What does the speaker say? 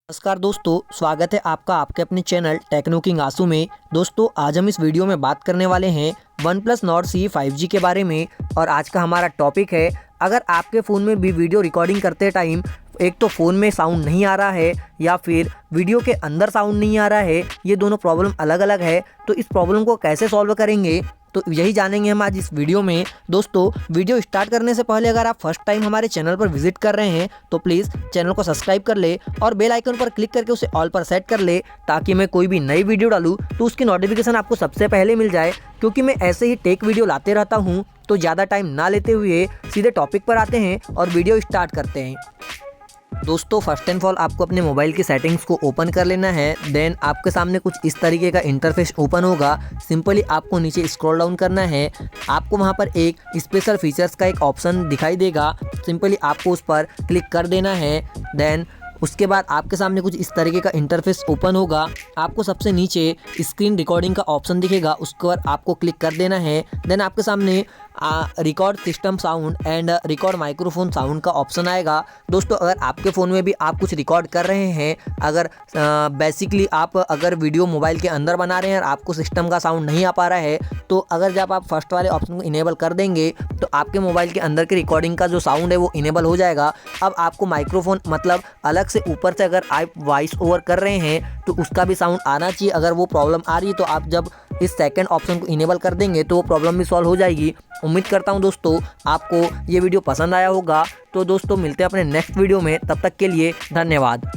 नमस्कार दोस्तों, स्वागत है आपका आपके अपने चैनल टेक्नोकिंग आसू में। दोस्तों आज हम इस वीडियो में बात करने वाले हैं one plus Nord C 5G के बारे में। और आज का हमारा टॉपिक है, अगर आपके फ़ोन में भी वीडियो रिकॉर्डिंग करते टाइम एक तो फ़ोन में साउंड नहीं आ रहा है या फिर वीडियो के अंदर साउंड नहीं आ रहा है, ये दोनों प्रॉब्लम अलग अलग है, तो इस प्रॉब्लम को कैसे सॉल्व करेंगे तो यही जानेंगे हम आज इस वीडियो में। दोस्तों वीडियो स्टार्ट करने से पहले अगर आप फर्स्ट टाइम हमारे चैनल पर विजिट कर रहे हैं तो प्लीज़ चैनल को सब्सक्राइब कर ले और बेल आइकन पर क्लिक करके उसे ऑल पर सेट कर ले, ताकि मैं कोई भी नई वीडियो डालूँ तो उसकी नोटिफिकेशन आपको सबसे पहले मिल जाए। क्योंकि मैं ऐसे ही टेक वीडियो लाते रहता हूँ, तो ज़्यादा टाइम ना लेते हुए सीधे टॉपिक पर आते हैं और वीडियो स्टार्ट करते हैं। दोस्तों फर्स्ट एंड ऑल आपको अपने मोबाइल की सेटिंग्स को ओपन कर लेना है। देन आपके सामने कुछ इस तरीके का इंटरफेस ओपन होगा। सिंपली आपको नीचे स्क्रॉल डाउन करना है। आपको वहां पर एक स्पेशल फीचर्स का एक ऑप्शन दिखाई देगा, सिंपली आपको उस पर क्लिक कर देना है। देन उसके बाद आपके सामने कुछ इस तरीके का इंटरफेस ओपन होगा। आपको सबसे नीचे स्क्रीन रिकॉर्डिंग का ऑप्शन दिखेगा, उसके बाद आपको क्लिक कर देना है। देन आपके सामने record system sound and record microphone sound का ऑप्शन आएगा। दोस्तों अगर आपके फ़ोन में भी आप कुछ रिकॉर्ड कर रहे हैं, अगर बेसिकली आप अगर वीडियो मोबाइल के अंदर बना रहे हैं और आपको सिस्टम का साउंड नहीं आ पा रहा है, तो अगर जब आप फर्स्ट वाले ऑप्शन को इनेबल कर देंगे तो आपके मोबाइल के अंदर की रिकॉर्डिंग का जो साउंड है वो इनेबल हो जाएगा। अब आपको माइक्रोफोन मतलब अलग से ऊपर से अगर आप वॉइस ओवर कर रहे हैं तो उसका भी साउंड आना चाहिए। अगर वो प्रॉब्लम आ रही है तो आप जब इस सेकंड ऑप्शन को इनेबल कर देंगे तो वो प्रॉब्लम भी सॉल्व हो जाएगी। उम्मीद करता हूं दोस्तों आपको ये वीडियो पसंद आया होगा। तो दोस्तों मिलते हैं अपने नेक्स्ट वीडियो में, तब तक के लिए धन्यवाद।